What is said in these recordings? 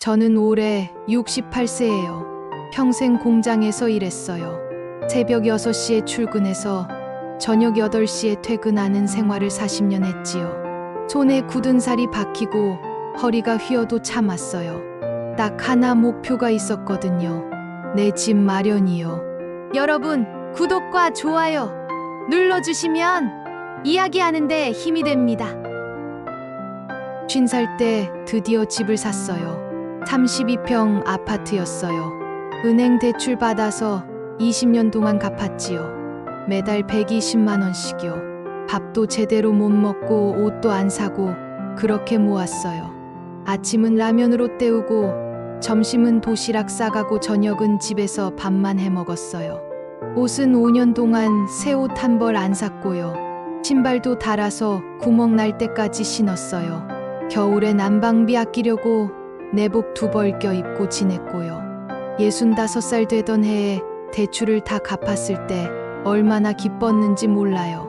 저는 올해 68세예요. 평생 공장에서 일했어요. 새벽 6시에 출근해서 저녁 8시에 퇴근하는 생활을 40년 했지요. 손에 굳은 살이 박히고 허리가 휘어도 참았어요. 딱 하나 목표가 있었거든요. 내 집 마련이요. 여러분, 구독과 좋아요 눌러주시면 이야기하는데 힘이 됩니다. 50살 때 드디어 집을 샀어요. 32평 아파트였어요. 은행 대출 받아서 20년 동안 갚았지요. 매달 120만 원씩요. 밥도 제대로 못 먹고 옷도 안 사고 그렇게 모았어요. 아침은 라면으로 때우고 점심은 도시락 싸가고 저녁은 집에서 밥만 해 먹었어요. 옷은 5년 동안 새 옷 한 벌 안 샀고요. 신발도 닳아서 구멍 날 때까지 신었어요. 겨울에 난방비 아끼려고 내복 2벌 껴입고 지냈고요. 65살 되던 해에 대출을 다 갚았을 때 얼마나 기뻤는지 몰라요.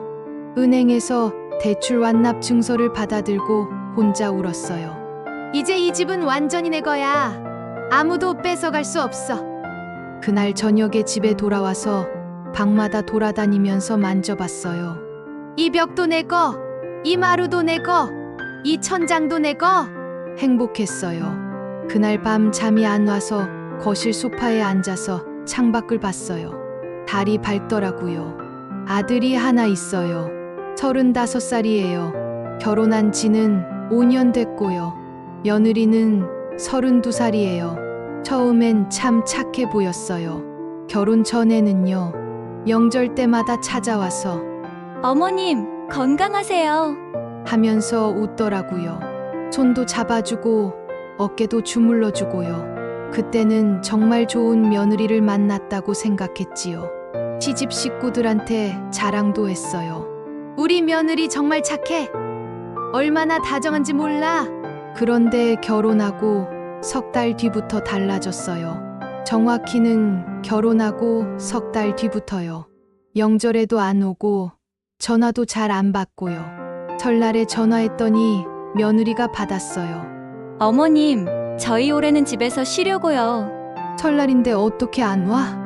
은행에서 대출 완납 증서를 받아들고 혼자 울었어요. 이제 이 집은 완전히 내 거야. 아무도 뺏어갈 수 없어. 그날 저녁에 집에 돌아와서 방마다 돌아다니면서 만져봤어요. 이 벽도 내 거, 이 마루도 내 거, 이 천장도 내 거. 행복했어요. 그날 밤 잠이 안 와서 거실 소파에 앉아서 창밖을 봤어요. 달이 밝더라고요. 아들이 하나 있어요. 35살이에요. 결혼한 지는 5년 됐고요. 며느리는 32살이에요. 처음엔 참 착해 보였어요. 결혼 전에는요. 명절 때마다 찾아와서 어머님, 건강하세요. 하면서 웃더라고요. 손도 잡아주고 어깨도 주물러주고요. 그때는 정말 좋은 며느리를 만났다고 생각했지요. 시집 식구들한테 자랑도 했어요. 우리 며느리 정말 착해. 얼마나 다정한지 몰라. 그런데 결혼하고 석 달 뒤부터 달라졌어요. 정확히는 결혼하고 석 달 뒤부터요. 명절에도 안 오고 전화도 잘 안 받고요. 설날에 전화했더니 며느리가 받았어요. 어머님, 저희 올해는 집에서 쉬려고요. 설날인데 어떻게 안 와?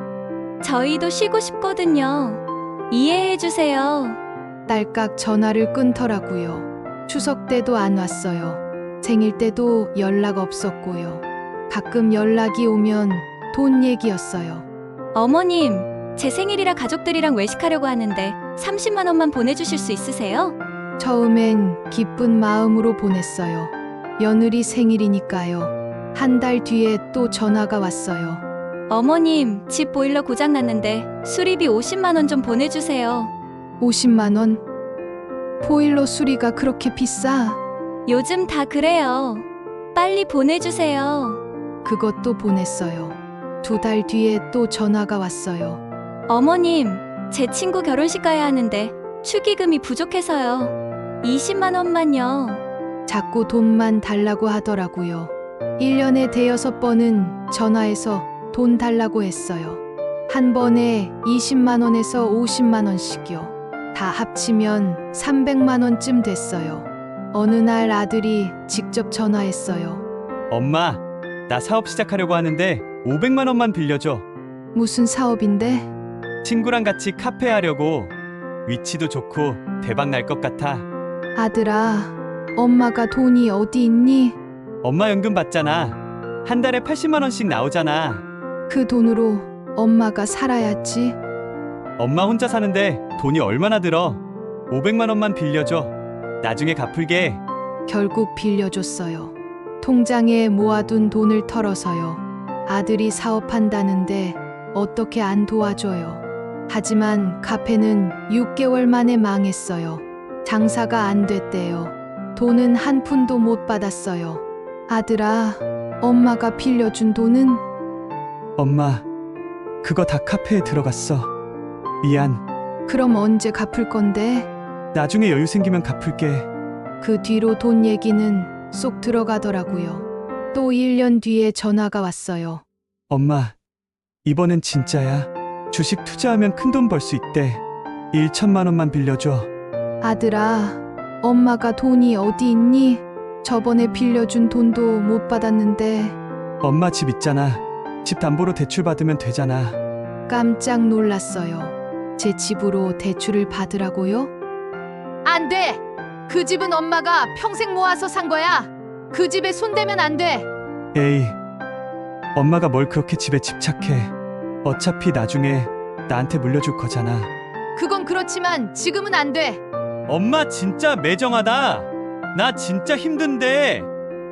저희도 쉬고 싶거든요. 이해해 주세요. 딸깍 전화를 끊더라고요. 추석 때도 안 왔어요. 생일 때도 연락 없었고요. 가끔 연락이 오면 돈 얘기였어요. 어머님, 제 생일이라 가족들이랑 외식하려고 하는데 30만 원만 보내주실 수 있으세요? 처음엔 기쁜 마음으로 보냈어요. 며느리 생일이니까요. 한 달 뒤에 또 전화가 왔어요. 어머님, 집 보일러 고장 났는데 수리비 50만 원 좀 보내주세요. 50만 원? 보일러 수리가 그렇게 비싸? 요즘 다 그래요. 빨리 보내주세요. 그것도 보냈어요. 2달 뒤에 또 전화가 왔어요. 어머님, 제 친구 결혼식 가야 하는데 축의금이 부족해서요. 20만 원만요. 자꾸 돈만 달라고 하더라고요. 1년에 대여섯 번은 전화해서 돈 달라고 했어요. 한 번에 20만 원에서 50만 원씩요. 다 합치면 300만 원쯤 됐어요. 어느 날 아들이 직접 전화했어요. 엄마, 나 사업 시작하려고 하는데 500만 원만 빌려줘. 무슨 사업인데? 친구랑 같이 카페 하려고. 위치도 좋고 대박 날 것 같아. 아들아, 엄마가 돈이 어디 있니? 엄마 연금 받잖아. 한 달에 80만 원씩 나오잖아. 그 돈으로 엄마가 살아야지. 엄마 혼자 사는데 돈이 얼마나 들어? 500만 원만 빌려줘. 나중에 갚을게. 결국 빌려줬어요. 통장에 모아둔 돈을 털어서요. 아들이 사업한다는데 어떻게 안 도와줘요. 하지만 카페는 6개월 만에 망했어요. 장사가 안 됐대요. 돈은 한 푼도 못 받았어요. 아들아, 엄마가 빌려준 돈은? 엄마, 그거 다 카페에 들어갔어. 미안. 그럼 언제 갚을 건데? 나중에 여유 생기면 갚을게. 그 뒤로 돈 얘기는 쏙 들어가더라고요. 또 1년 뒤에 전화가 왔어요. 엄마, 이번엔 진짜야. 주식 투자하면 큰 돈 벌 수 있대. 1천만 원만 빌려줘. 아들아, 엄마가 돈이 어디 있니? 저번에 빌려준 돈도 못 받았는데 엄마 집 있잖아. 집 담보로 대출 받으면 되잖아. 깜짝 놀랐어요. 제 집으로 대출을 받으라고요? 안 돼! 그 집은 엄마가 평생 모아서 산 거야. 그 집에 손대면 안 돼. 에이, 엄마가 뭘 그렇게 집에 집착해. 어차피 나중에 나한테 물려줄 거잖아. 그건 그렇지만 지금은 안 돼. 엄마 진짜 매정하다. 나 진짜 힘든데.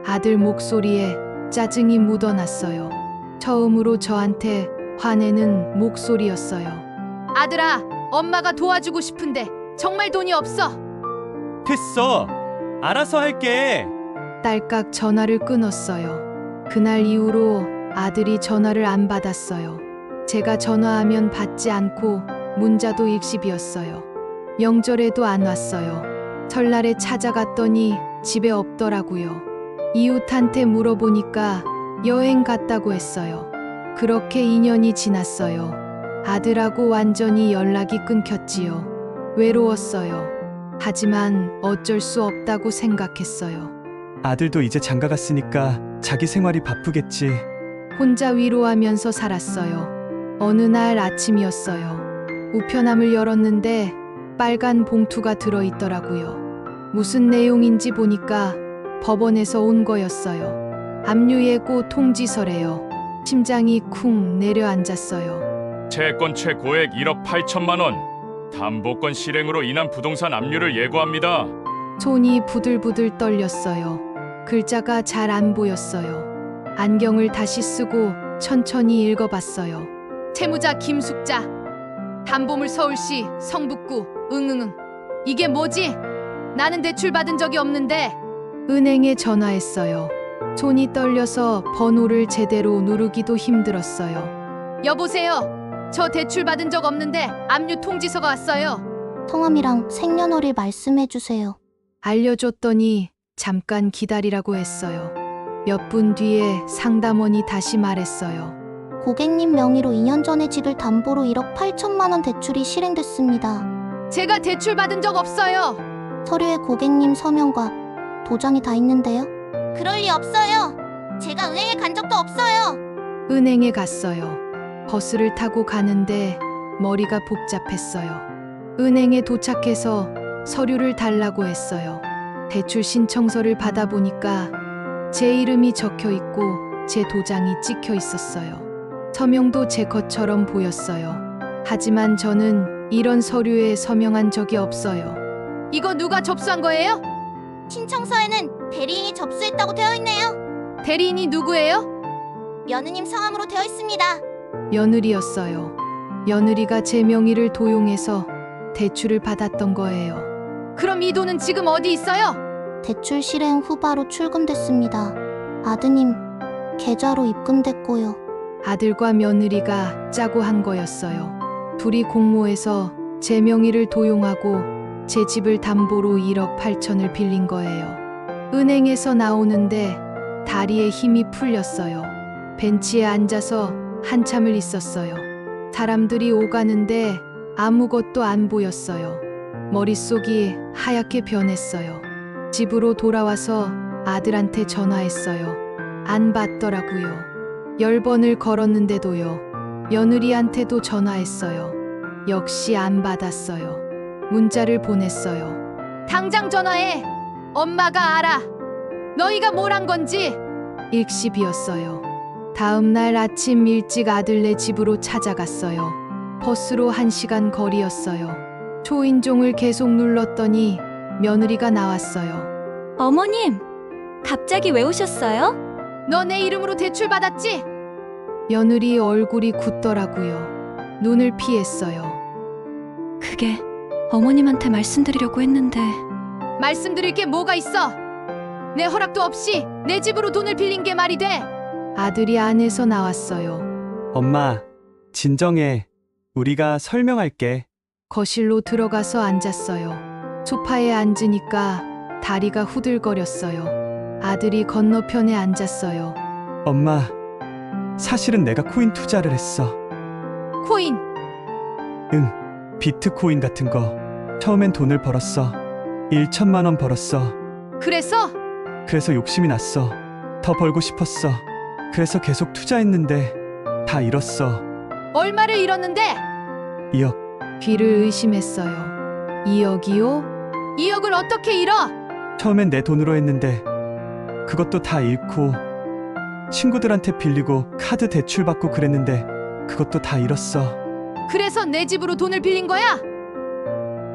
아들 목소리에 짜증이 묻어났어요. 처음으로 저한테 화내는 목소리였어요. 아들아, 엄마가 도와주고 싶은데 정말 돈이 없어. 됐어. 알아서 할게. 딸깍 전화를 끊었어요. 그날 이후로 아들이 전화를 안 받았어요. 제가 전화하면 받지 않고 문자도 일시비었어요. 명절에도 안 왔어요. 설날에 찾아갔더니 집에 없더라고요. 이웃한테 물어보니까 여행 갔다고 했어요. 그렇게 2년이 지났어요. 아들하고 완전히 연락이 끊겼지요. 외로웠어요. 하지만 어쩔 수 없다고 생각했어요. 아들도 이제 장가 갔으니까 자기 생활이 바쁘겠지. 혼자 위로하면서 살았어요. 어느 날 아침이었어요. 우편함을 열었는데 빨간 봉투가 들어있더라고요. 무슨 내용인지 보니까 법원에서 온 거였어요. 압류예고 통지서래요. 심장이 쿵 내려앉았어요. 채권 최고액 1억 8천만 원. 담보권 실행으로 인한 부동산 압류를 예고합니다. 손이 부들부들 떨렸어요. 글자가 잘 안 보였어요. 안경을 다시 쓰고 천천히 읽어봤어요. 채무자 김숙자. 담보물 서울시 성북구 응응응. 이게 뭐지? 나는 대출 받은 적이 없는데. 은행에 전화했어요. 손이 떨려서 번호를 제대로 누르기도 힘들었어요. 여보세요. 저 대출 받은 적 없는데 압류 통지서가 왔어요. 성함이랑 생년월일 말씀해 주세요. 알려줬더니 잠깐 기다리라고 했어요. 몇 분 뒤에 상담원이 다시 말했어요. 고객님 명의로 2년 전에 집을 담보로 1억 8천만 원 대출이 실행됐습니다. 제가 대출 받은 적 없어요. 서류에 고객님 서명과 도장이 다 있는데요. 그럴 리 없어요. 제가 은행에 간 적도 없어요. 은행에 갔어요. 버스를 타고 가는데 머리가 복잡했어요. 은행에 도착해서 서류를 달라고 했어요. 대출 신청서를 받아보니까 제 이름이 적혀 있고 제 도장이 찍혀 있었어요. 서명도 제 것처럼 보였어요. 하지만 저는 이런 서류에 서명한 적이 없어요. 이거 누가 접수한 거예요? 신청서에는 대리인이 접수했다고 되어 있네요. 대리인이 누구예요? 며느님 성함으로 되어 있습니다. 며느리였어요. 며느리가 제 명의를 도용해서 대출을 받았던 거예요. 그럼 이 돈은 지금 어디 있어요? 대출 실행 후 바로 출금됐습니다. 아드님 계좌로 입금됐고요. 아들과 며느리가 짜고 한 거였어요. 둘이 공모해서 제 명의를 도용하고 제 집을 담보로 1억 8천을 빌린 거예요. 은행에서 나오는데 다리에 힘이 풀렸어요. 벤치에 앉아서 한참을 있었어요. 사람들이 오가는데 아무것도 안 보였어요. 머릿속이 하얗게 변했어요. 집으로 돌아와서 아들한테 전화했어요. 안 받더라고요. 10번을 걸었는데도요. 며느리한테도 전화했어요. 역시 안 받았어요. 문자를 보냈어요. 당장 전화해. 엄마가 알아. 너희가 뭘 한 건지. 일시비었어요. 다음 날 아침 일찍 아들네 집으로 찾아갔어요. 버스로 1시간 거리였어요. 초인종을 계속 눌렀더니 며느리가 나왔어요. 어머님, 갑자기 왜 오셨어요? 너 내 이름으로 대출 받았지? 며느리 얼굴이 굳더라고요. 눈을 피했어요. 그게 어머님한테 말씀드리려고 했는데. 말씀드릴 게 뭐가 있어? 내 허락도 없이 내 집으로 돈을 빌린 게 말이 돼? 아들이 안에서 나왔어요. 엄마, 진정해. 우리가 설명할게. 거실로 들어가서 앉았어요. 소파에 앉으니까 다리가 후들거렸어요. 아들이 건너편에 앉았어요. 엄마, 사실은 내가 코인 투자를 했어. 코인, 응, 비트코인 같은 거. 처음엔 돈을 벌었어. 1천만 원 벌었어. 그래서? 그래서 욕심이 났어. 더 벌고 싶었어. 그래서 계속 투자했는데 다 잃었어. 얼마를 잃었는데? 2억. 귀를 의심했어요. 2억이요? 2억을 어떻게 잃어? 처음엔 내 돈으로 했는데 그것도 다 잃고 친구들한테 빌리고 카드 대출 받고 그랬는데 그것도 다 잃었어. 그래서 내 집으로 돈을 빌린 거야?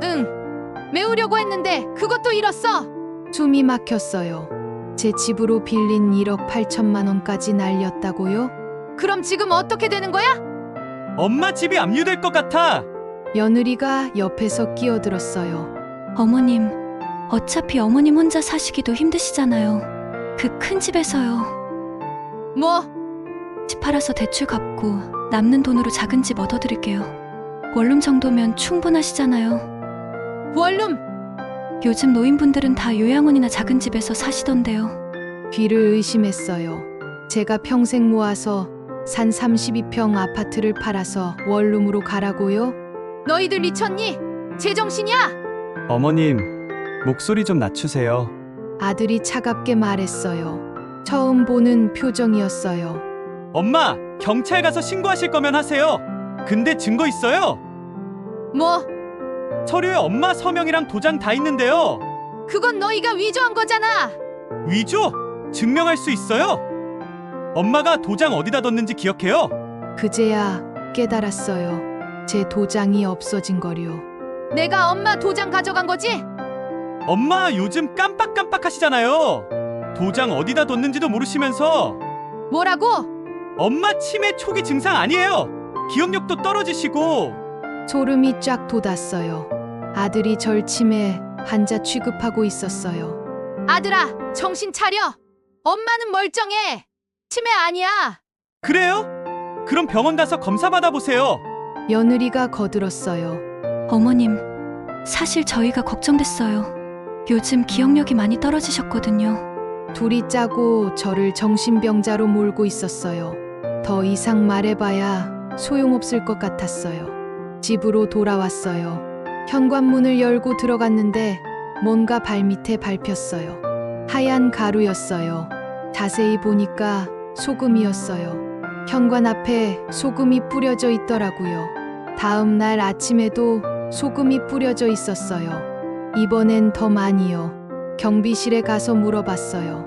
응. 메우려고 했는데 그것도 잃었어. 숨이 막혔어요. 제 집으로 빌린 1억 8천만 원까지 날렸다고요? 그럼 지금 어떻게 되는 거야? 엄마 집이 압류될 것 같아. 며느리가 옆에서 끼어들었어요. 어머님, 어차피 어머님 혼자 사시기도 힘드시잖아요. 그 큰 집에서요. 뭐? 집 팔아서 대출 갚고 남는 돈으로 작은 집 얻어드릴게요. 원룸 정도면 충분하시잖아요. 원룸? 요즘 노인분들은 다 요양원이나 작은 집에서 사시던데요. 귀를 의심했어요. 제가 평생 모아서 산 32평 아파트를 팔아서 원룸으로 가라고요? 너희들 미쳤니? 제정신이야? 어머님, 목소리 좀 낮추세요. 아들이 차갑게 말했어요. 처음 보는 표정이었어요. 엄마, 경찰 가서 신고하실 거면 하세요. 근데 증거 있어요? 뭐? 서류에 엄마 서명이랑 도장 다 있는데요. 그건 너희가 위조한 거잖아. 위조? 증명할 수 있어요? 엄마가 도장 어디다 뒀는지 기억해요? 그제야 깨달았어요. 제 도장이 없어진 거요. 내가 엄마 도장 가져간 거지? 엄마 요즘 깜빡깜빡 하시잖아요. 도장 어디다 뒀는지도 모르시면서. 뭐라고? 엄마 치매 초기 증상 아니에요. 기억력도 떨어지시고. 소름이 쫙 돋았어요. 아들이 절 치매 환자 취급하고 있었어요. 아들아, 정신 차려. 엄마는 멀쩡해. 치매 아니야. 그래요? 그럼 병원 가서 검사 받아보세요. 며느리가 거들었어요. 어머님, 사실 저희가 걱정됐어요. 요즘 기억력이 많이 떨어지셨거든요. 둘이 짜고 저를 정신병자로 몰고 있었어요. 더 이상 말해봐야 소용없을 것 같았어요. 집으로 돌아왔어요. 현관문을 열고 들어갔는데 뭔가 발밑에 밟혔어요. 하얀 가루였어요. 자세히 보니까 소금이었어요. 현관 앞에 소금이 뿌려져 있더라고요. 다음 날 아침에도 소금이 뿌려져 있었어요. 이번엔 더 많이요. 경비실에 가서 물어봤어요.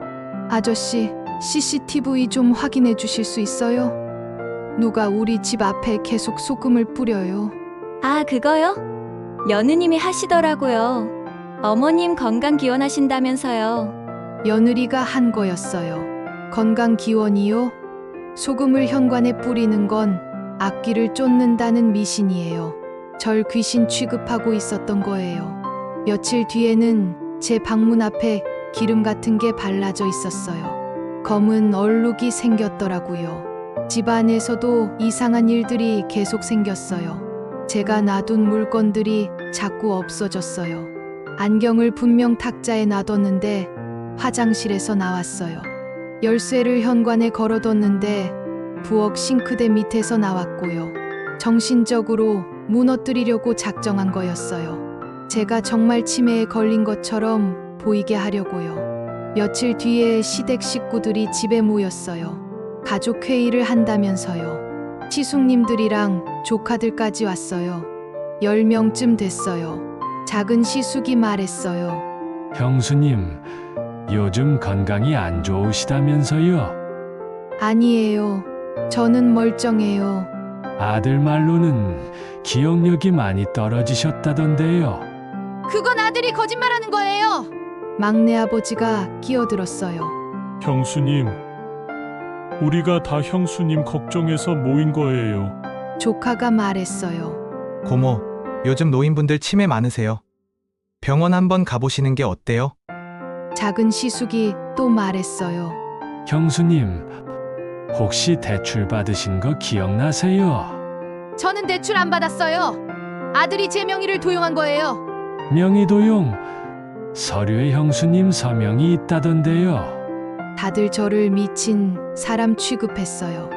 아저씨, CCTV 좀 확인해 주실 수 있어요? 누가 우리 집 앞에 계속 소금을 뿌려요. 아, 그거요? 며느님이 하시더라고요. 어머님 건강 기원하신다면서요. 며느리가 한 거였어요. 건강 기원이요? 소금을 현관에 뿌리는 건 악귀를 쫓는다는 미신이에요. 절 귀신 취급하고 있었던 거예요. 며칠 뒤에는 제 방문 앞에 기름 같은 게 발라져 있었어요. 검은 얼룩이 생겼더라고요. 집안에서도 이상한 일들이 계속 생겼어요. 제가 놔둔 물건들이 자꾸 없어졌어요. 안경을 분명 탁자에 놔뒀는데 화장실에서 나왔어요. 열쇠를 현관에 걸어뒀는데 부엌 싱크대 밑에서 나왔고요. 정신적으로 무너뜨리려고 작정한 거였어요. 제가 정말 치매에 걸린 것처럼 보이게 하려고요. 며칠 뒤에 시댁 식구들이 집에 모였어요. 가족 회의를 한다면서요. 시숙님들이랑 조카들까지 왔어요. 10명쯤 됐어요. 작은 시숙이 말했어요. 형수님, 요즘 건강이 안 좋으시다면서요? 아니에요. 저는 멀쩡해요. 아들 말로는 기억력이 많이 떨어지셨다던데요. 그건 아들이 거짓말하는 거예요. 막내 아버지가 끼어들었어요. 형수님, 우리가 다 형수님 걱정해서 모인 거예요. 조카가 말했어요. 고모, 요즘 노인분들 치매 많으세요. 병원 한번 가보시는 게 어때요? 작은 시숙이 또 말했어요. 형수님, 혹시 대출 받으신 거 기억나세요? 저는 대출 안 받았어요. 아들이 제 명의를 도용한 거예요. 명의 도용, 서류에 형수님 서명이 있다던데요. 다들 저를 미친 사람 취급했어요.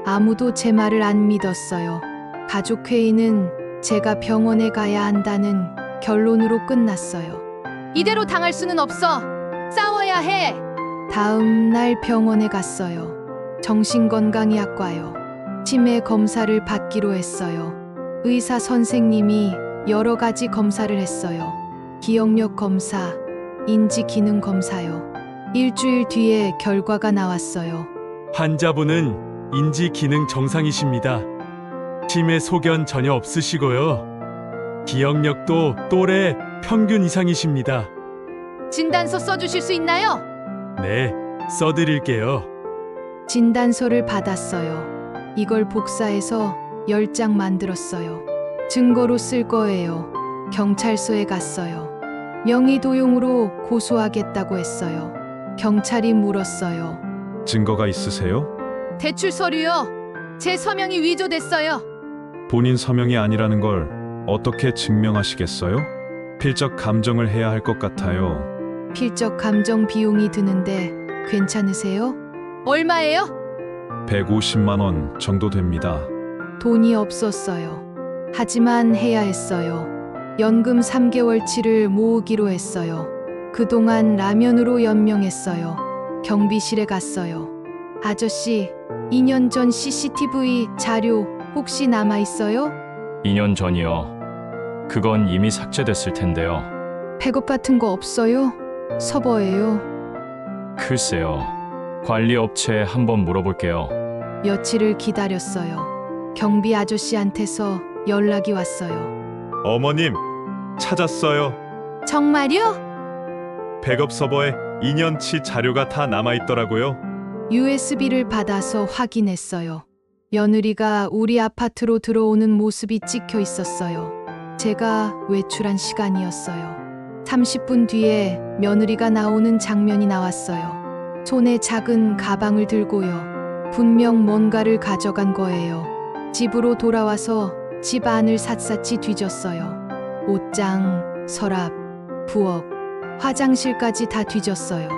아무도 제 말을 안 믿었어요. 가족 회의는 제가 병원에 가야 한다는 결론으로 끝났어요. 이대로 당할 수는 없어. 싸워야 해. 다음 날 병원에 갔어요. 정신건강의학과요. 치매 검사를 받기로 했어요. 의사 선생님이 여러 가지 검사를 했어요. 기억력 검사, 인지 기능 검사요. 일주일 뒤에 결과가 나왔어요. 환자분은 인지 기능 정상이십니다. 치매 소견 전혀 없으시고요. 기억력도 또래 평균 이상이십니다. 진단서 써주실 수 있나요? 네, 써드릴게요. 진단서를 받았어요. 이걸 복사해서 10장 만들었어요. 증거로 쓸 거예요. 경찰서에 갔어요. 명의도용으로 고소하겠다고 했어요. 경찰이 물었어요. 증거가 있으세요? 대출 서류요. 제 서명이 위조됐어요. 본인 서명이 아니라는 걸 어떻게 증명하시겠어요? 필적 감정을 해야 할 것 같아요. 필적 감정 비용이 드는데 괜찮으세요? 얼마예요? 150만 원 정도 됩니다. 돈이 없었어요. 하지만 해야 했어요. 연금 3개월치를 모으기로 했어요. 그동안 라면으로 연명했어요. 경비실에 갔어요. 아저씨, 2년 전 CCTV 자료 혹시 남아 있어요? 2년 전이요. 그건 이미 삭제됐을 텐데요. 백업 같은 거 없어요? 서버예요. 글쎄요. 관리 업체에 한번 물어볼게요. 며칠을 기다렸어요. 경비 아저씨한테서 연락이 왔어요. 어머님, 찾았어요. 정말요? 백업 서버에 2년치 자료가 다 남아있더라고요. USB를 받아서 확인했어요. 며느리가 우리 아파트로 들어오는 모습이 찍혀 있었어요. 제가 외출한 시간이었어요. 30분 뒤에 며느리가 나오는 장면이 나왔어요. 손에 작은 가방을 들고요. 분명 뭔가를 가져간 거예요. 집으로 돌아와서 집 안을 샅샅이 뒤졌어요. 옷장, 서랍, 부엌, 화장실까지 다 뒤졌어요.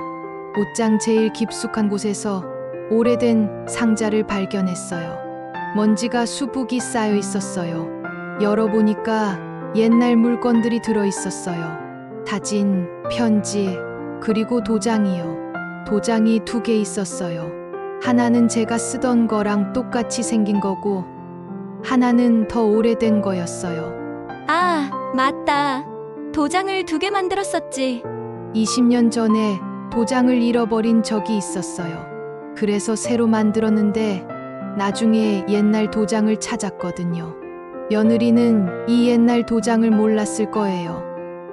옷장 제일 깊숙한 곳에서 오래된 상자를 발견했어요. 먼지가 수북이 쌓여 있었어요. 열어보니까 옛날 물건들이 들어 있었어요. 사진, 편지, 그리고 도장이요. 도장이 2개 있었어요. 하나는 제가 쓰던 거랑 똑같이 생긴 거고, 하나는 더 오래된 거였어요. 아, 맞다. 도장을 2개 만들었었지. 20년 전에 도장을 잃어버린 적이 있었어요. 그래서 새로 만들었는데 나중에 옛날 도장을 찾았거든요. 며느리는 이 옛날 도장을 몰랐을 거예요.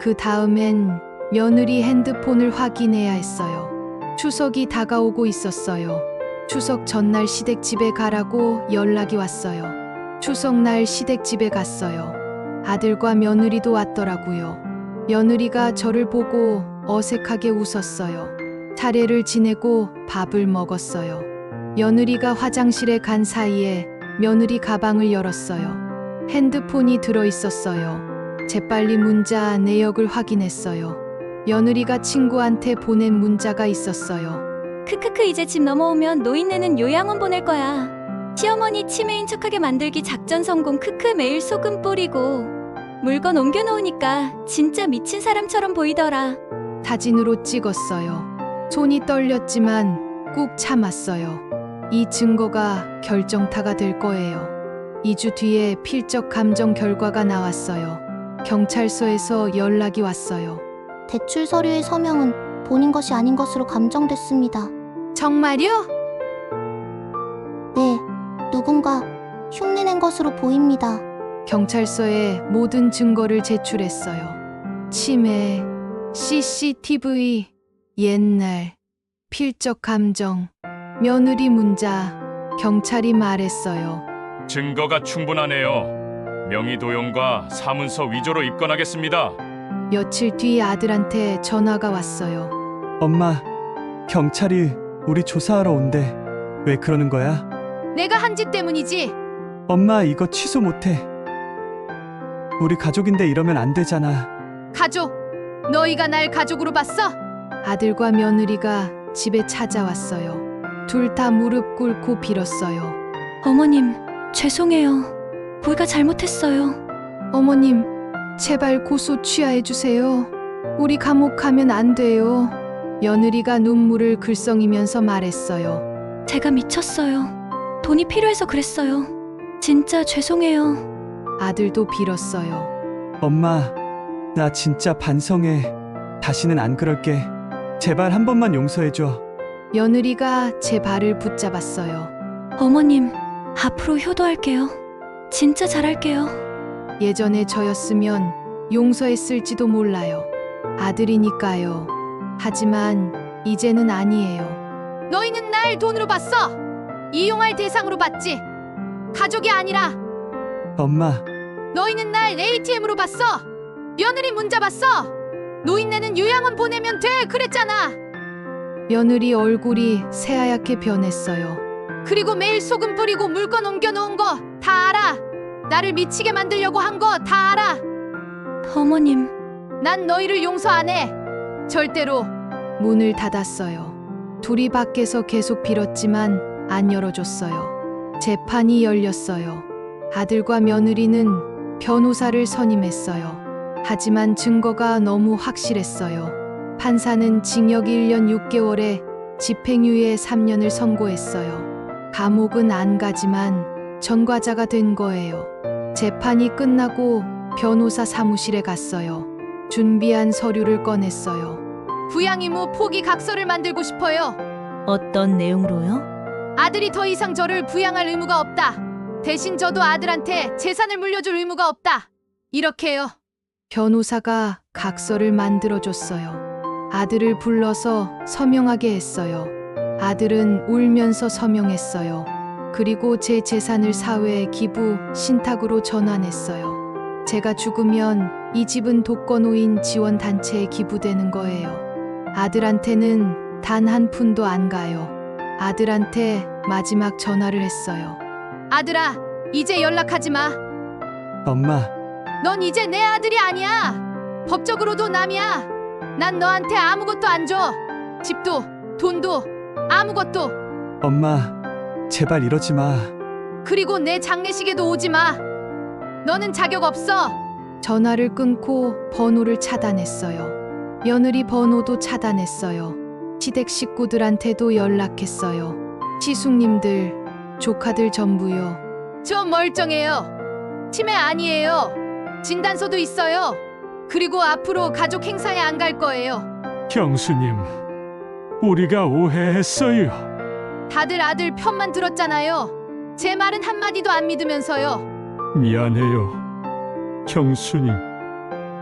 그 다음엔 며느리 핸드폰을 확인해야 했어요. 추석이 다가오고 있었어요. 추석 전날 시댁집에 가라고 연락이 왔어요. 추석날 시댁집에 갔어요. 아들과 며느리도 왔더라고요. 며느리가 저를 보고 어색하게 웃었어요. 차례를 지내고 밥을 먹었어요. 며느리가 화장실에 간 사이에 며느리 가방을 열었어요. 핸드폰이 들어 있었어요. 재빨리 문자 내역을 확인했어요. 며느리가 친구한테 보낸 문자가 있었어요. 크크크 이제 집 넘어오면 노인네는 요양원 보낼 거야. 시어머니 치매인 척하게 만들기 작전 성공 크크 매일 소금 뿌리고 물건 옮겨 놓으니까 진짜 미친 사람처럼 보이더라. 사진으로 찍었어요. 손이 떨렸지만 꾹 참았어요. 이 증거가 결정타가 될 거예요. 2주 뒤에 필적 감정 결과가 나왔어요. 경찰서에서 연락이 왔어요. 대출 서류의 서명은 본인 것이 아닌 것으로 감정됐습니다. 정말요? 네, 누군가 흉내낸 것으로 보입니다. 경찰서에 모든 증거를 제출했어요. 치매, CCTV, 옛날, 필적 감정, 며느리 문자, 경찰이 말했어요. 증거가 충분하네요. 명의도용과 사문서 위조로 입건하겠습니다. 며칠 뒤 아들한테 전화가 왔어요. 엄마, 경찰이 우리 조사하러 온대. 왜 그러는 거야? 내가 한 짓 때문이지. 엄마, 이거 취소 못해. 우리 가족인데 이러면 안 되잖아. 가족, 너희가 날 가족으로 봤어? 아들과 며느리가 집에 찾아왔어요. 둘 다 무릎 꿇고 빌었어요. 어머님, 죄송해요. 우리가 잘못했어요. 어머님, 제발 고소 취하해 주세요. 우리 감옥 가면 안 돼요. 며느리가 눈물을 글썽이면서 말했어요. 제가 미쳤어요. 돈이 필요해서 그랬어요. 진짜 죄송해요. 아들도 빌었어요. 엄마, 나 진짜 반성해. 다시는 안 그럴게. 제발 한 번만 용서해줘. 며느리가 제 발을 붙잡았어요. 어머님, 앞으로 효도할게요. 진짜 잘할게요. 예전에 저였으면 용서했을지도 몰라요. 아들이니까요. 하지만 이제는 아니에요. 너희는 날 돈으로 봤어. 이용할 대상으로 봤지. 가족이 아니라. 엄마, 너희는 날 ATM으로 봤어. 며느리 문자 봤어. 노인네는 요양원 보내면 돼 그랬잖아. 며느리 얼굴이 새하얗게 변했어요. 그리고 매일 소금 뿌리고 물건 옮겨 놓은 거 다 알아. 나를 미치게 만들려고 한 거 다 알아. 어머님, 난 너희를 용서 안 해. 절대로. 문을 닫았어요. 둘이 밖에서 계속 빌었지만 안 열어줬어요. 재판이 열렸어요. 아들과 며느리는 변호사를 선임했어요. 하지만 증거가 너무 확실했어요. 판사는 징역 1년 6개월에 집행유예 3년을 선고했어요. 감옥은 안 가지만 전과자가 된 거예요. 재판이 끝나고 변호사 사무실에 갔어요. 준비한 서류를 꺼냈어요. 부양이모 포기 각서를 만들고 싶어요. 어떤 내용으로요? 아들이 더 이상 저를 부양할 의무가 없다. 대신 저도 아들한테 재산을 물려줄 의무가 없다. 이렇게요. 변호사가 각서를 만들어줬어요. 아들을 불러서 서명하게 했어요. 아들은 울면서 서명했어요. 그리고 제 재산을 사회에 기부, 신탁으로 전환했어요. 제가 죽으면 이 집은 독거노인 지원단체에 기부되는 거예요. 아들한테는 단 한 푼도 안 가요. 아들한테 마지막 전화를 했어요. 아들아, 이제 연락하지 마. 엄마, 넌 이제 내 아들이 아니야. 법적으로도 남이야. 난 너한테 아무것도 안 줘. 집도, 돈도, 아무것도. 엄마, 제발 이러지 마. 그리고 내 장례식에도 오지 마. 너는 자격 없어. 전화를 끊고 번호를 차단했어요. 며느리 번호도 차단했어요. 시댁 식구들한테도 연락했어요. 시숙님들, 조카들 전부요. 저 멀쩡해요. 치매 아니에요. 진단서도 있어요. 그리고 앞으로 가족 행사에 안 갈 거예요. 형수님, 우리가 오해했어요. 다들 아들 편만 들었잖아요. 제 말은 한마디도 안 믿으면서요. 미안해요. 형수님.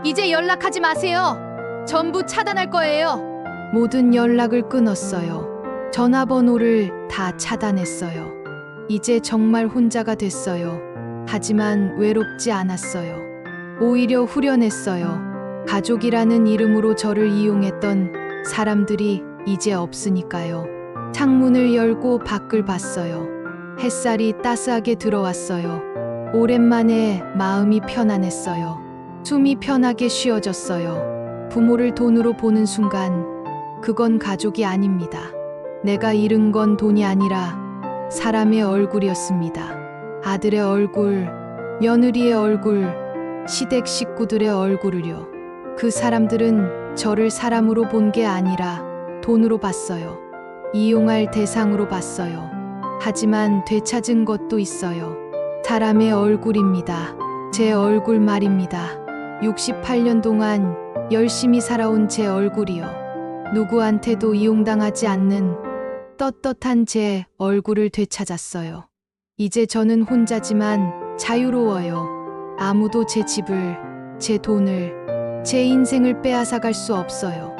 이제 연락하지 마세요. 전부 차단할 거예요. 모든 연락을 끊었어요. 전화번호를 다 차단했어요. 이제 정말 혼자가 됐어요. 하지만 외롭지 않았어요. 오히려 후련했어요. 가족이라는 이름으로 저를 이용했던 사람들이 이제 없으니까요. 창문을 열고 밖을 봤어요. 햇살이 따스하게 들어왔어요. 오랜만에 마음이 편안했어요. 숨이 편하게 쉬어졌어요. 부모를 돈으로 보는 순간 그건 가족이 아닙니다. 내가 잃은 건 돈이 아니라 사람의 얼굴이었습니다. 아들의 얼굴, 며느리의 얼굴, 시댁 식구들의 얼굴을요. 그 사람들은 저를 사람으로 본 게 아니라 돈으로 봤어요. 이용할 대상으로 봤어요. 하지만 되찾은 것도 있어요. 사람의 얼굴입니다. 제 얼굴 말입니다. 68년 동안 열심히 살아온 제 얼굴이요. 누구한테도 이용당하지 않는 떳떳한 제 얼굴을 되찾았어요. 이제 저는 혼자지만 자유로워요. 아무도 제 집을, 제 돈을, 제 인생을 빼앗아갈 수 없어요.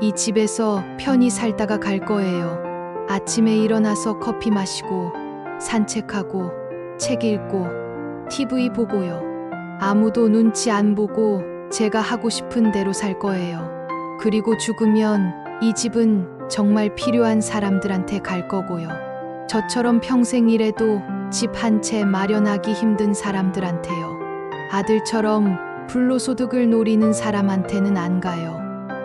이 집에서 편히 살다가 갈 거예요. 아침에 일어나서 커피 마시고, 산책하고, 책 읽고, TV 보고요. 아무도 눈치 안 보고 제가 하고 싶은 대로 살 거예요. 그리고 죽으면 이 집은 정말 필요한 사람들한테 갈 거고요. 저처럼 평생 일해도 집 한 채 마련하기 힘든 사람들한테요. 아들처럼 불로소득을 노리는 사람한테는 안 가요.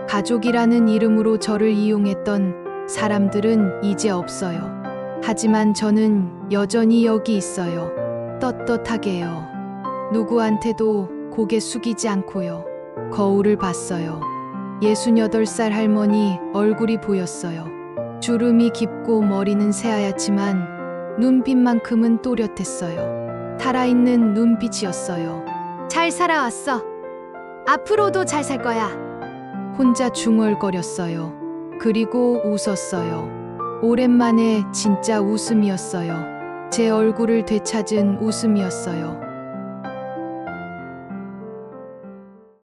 가족이라는 이름으로 저를 이용했던 사람들은 이제 없어요. 하지만 저는 여전히 여기 있어요. 떳떳하게요. 누구한테도 고개 숙이지 않고요. 거울을 봤어요. 68살 할머니 얼굴이 보였어요. 주름이 깊고 머리는 새하얗지만 눈빛만큼은 또렷했어요. 살아있는 눈빛이었어요. 잘 살아왔어. 앞으로도 잘 살 거야. 혼자 중얼거렸어요. 그리고 웃었어요. 오랜만에 진짜 웃음이었어요. 제 얼굴을 되찾은 웃음이었어요.